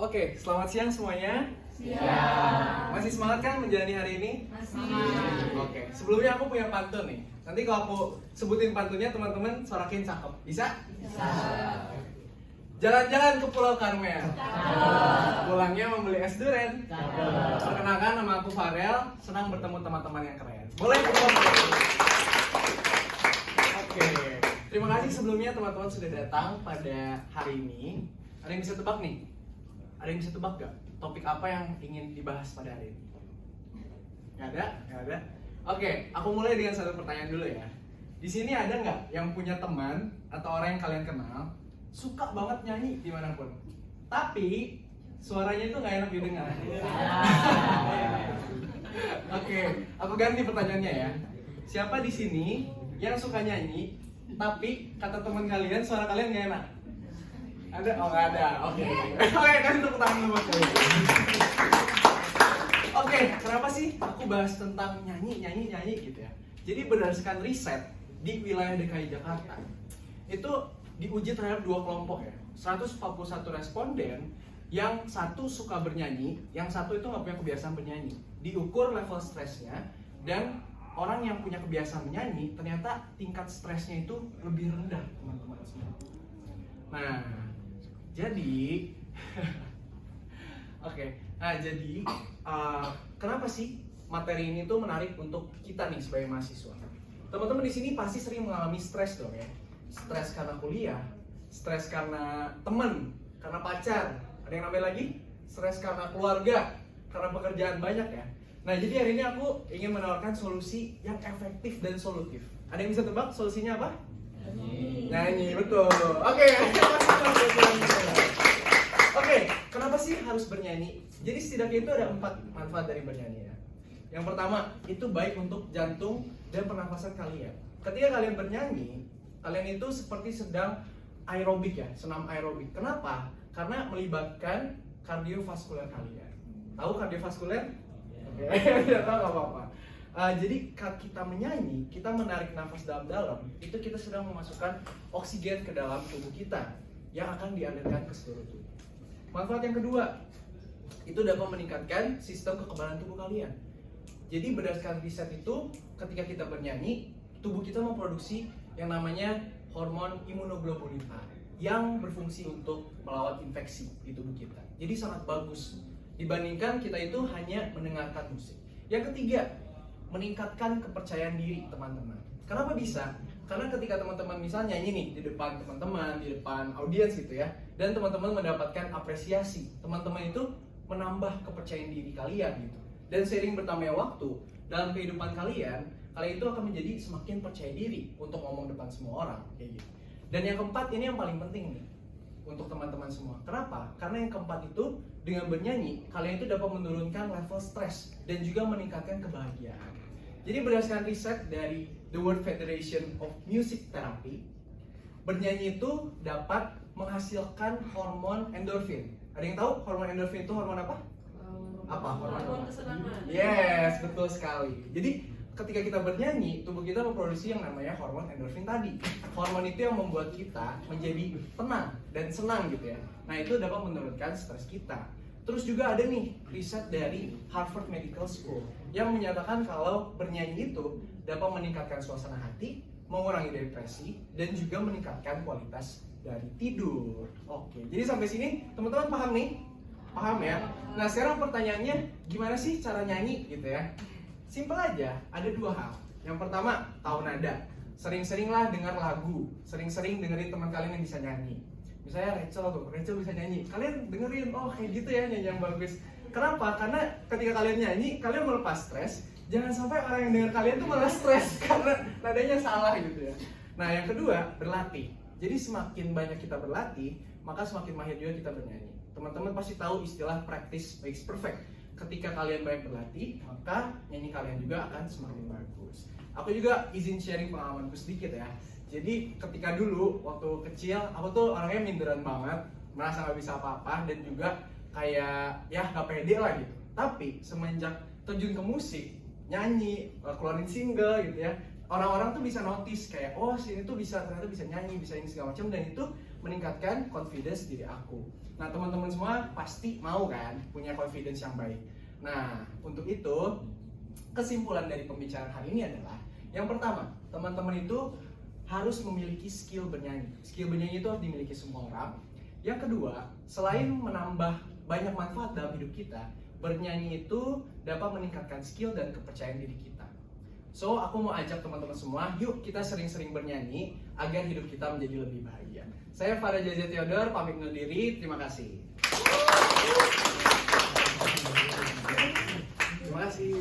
Oke, selamat siang semuanya. Siang. Masih semangat kan menjalani hari ini? Masih. Oke, sebelumnya aku punya pantun nih. Nanti kalau aku sebutin pantunnya, teman-teman sorakin cakep. Bisa? Bisa. Jalan-jalan ke Pulau Karmel. Pulangnya membeli es durian. Perkenalkan, nama aku Farel. Senang bertemu teman-teman yang keren. Boleh bertemu. Oke, terima kasih sebelumnya teman-teman sudah datang pada hari ini. Ada yang bisa tebak nih? Ada yang bisa tebak gak? Topik apa yang ingin dibahas pada hari ini? Gak ada? Gak ada? Oke, aku mulai dengan satu pertanyaan dulu ya. Di sini ada nggak yang punya teman atau orang yang kalian kenal suka banget nyanyi dimanapun, tapi suaranya itu nggak enak didengar? Oke, aku ganti pertanyaannya ya. Siapa di sini yang suka nyanyi, tapi kata teman kalian suara kalian nggak enak? Ada? Oh nggak ada. Oke. Oke, kan tepuk tangan dulu. Oke, kenapa sih aku bahas tentang nyanyi gitu ya? Jadi berdasarkan riset di wilayah DKI Jakarta, itu diuji terhadap dua kelompok ya. 141 responden, yang satu suka bernyanyi, yang satu itu nggak punya kebiasaan bernyanyi. Diukur level stresnya, dan orang yang punya kebiasaan menyanyi ternyata tingkat stresnya itu lebih rendah, teman-teman semua. Nah, jadi oke, nah jadi kenapa sih materi ini tuh menarik untuk kita nih sebagai mahasiswa? Teman-teman di sini pasti sering mengalami stres dong ya. Stres karena kuliah, stres karena teman, karena pacar, ada yang namanya lagi stres karena keluarga, karena pekerjaan banyak ya. Nah, jadi hari ini aku ingin menawarkan solusi yang efektif dan solutif. Ada yang bisa tebak solusinya apa? Nyanyi, betul. Oke, kenapa sih harus bernyanyi? Jadi setidaknya itu ada 4 manfaat dari bernyanyi ya. Yang pertama, itu baik untuk jantung dan pernafasan kalian. Ketika kalian bernyanyi, kalian itu seperti sedang aerobik ya, senam aerobik. Kenapa? Karena melibatkan kardiovaskuler kalian. Tahu kardiovaskuler? Oke, tidak tahu nggak apa-apa. Jadi kita menyanyi, kita menarik nafas dalam-dalam, itu kita sedang memasukkan oksigen ke dalam tubuh kita yang akan dialirkan ke seluruh tubuh. Manfaat yang kedua, itu dapat meningkatkan sistem kekebalan tubuh kalian. Jadi berdasarkan riset itu, ketika kita bernyanyi, tubuh kita memproduksi yang namanya hormon imunoglobulin A yang berfungsi untuk melawan infeksi di tubuh kita. Jadi sangat bagus dibandingkan kita itu hanya mendengarkan musik. Yang ketiga, meningkatkan kepercayaan diri teman-teman. Kenapa bisa? Karena ketika teman-teman misalnya nyanyi nih di depan teman-teman, di depan audiens gitu ya, dan teman-teman mendapatkan apresiasi, teman-teman itu menambah kepercayaan diri kalian gitu. Dan seiring bertambahnya waktu dalam kehidupan kalian, kalian itu akan menjadi semakin percaya diri untuk ngomong depan semua orang kayak gitu. Dan yang keempat, ini yang paling penting nih untuk teman-teman semua. Kenapa? Karena yang keempat itu dengan bernyanyi, kalian itu dapat menurunkan level stres dan juga meningkatkan kebahagiaan. Jadi berdasarkan riset dari The World Federation of Music Therapy, bernyanyi itu dapat menghasilkan hormon endorfin. Ada yang tahu hormon endorfin itu hormon apa? Apa? Hormon kesenangan. Yes, betul sekali. Jadi ketika kita bernyanyi, tubuh kita memproduksi yang namanya hormon endorfin tadi. Hormon itu yang membuat kita menjadi tenang dan senang gitu ya. Nah, itu dapat menurunkan stres kita. Terus juga ada nih riset dari Harvard Medical School yang menyatakan kalau bernyanyi itu dapat meningkatkan suasana hati, mengurangi depresi, dan juga meningkatkan kualitas dari tidur. Oke, jadi sampai sini teman-teman paham nih? Paham ya? Nah, sekarang pertanyaannya, gimana sih cara nyanyi gitu ya? Simpel aja, ada 2 hal. Yang pertama, tahu nada. Sering-seringlah dengar lagu, sering-sering dengerin teman kalian yang bisa nyanyi. Misalnya Rachel bisa nyanyi. Kalian dengerin, oh kayak gitu ya nyanyi yang bagus. Kenapa? Karena ketika kalian nyanyi, kalian melepas stres. Jangan sampai orang yang dengar kalian tuh malah stres karena nadanya salah gitu ya. Nah, yang kedua, berlatih. Jadi semakin banyak kita berlatih, maka semakin mahir juga kita bernyanyi. Teman-teman pasti tahu istilah practice makes perfect. Ketika kalian banyak berlatih, maka nyanyi kalian juga akan semakin bagus. Aku juga izin sharing pengalamanku sedikit ya. Jadi ketika dulu waktu kecil, aku tuh orangnya minderan banget, merasa gak bisa apa-apa dan juga kayak ya gak pede lah gitu. Tapi semenjak terjun ke musik, nyanyi, keluarin single gitu ya, orang-orang tuh bisa notice kayak, oh sini tuh ternyata bisa nyanyi, bisa ini segala macam, dan itu meningkatkan confidence diri aku. Nah teman-teman semua pasti mau kan punya confidence yang baik. Nah untuk itu kesimpulan dari pembicaraan hari ini adalah, yang pertama, teman-teman itu harus memiliki skill bernyanyi. Skill bernyanyi itu harus dimiliki semua orang. Yang kedua, selain menambah banyak manfaat dalam hidup kita, bernyanyi itu dapat meningkatkan skill dan kepercayaan diri kita. So, aku mau ajak teman-teman semua, yuk kita sering-sering bernyanyi agar hidup kita menjadi lebih bahagia. Saya Farah Jaja Theodor, pamit undur diri. Terima kasih. Terima kasih.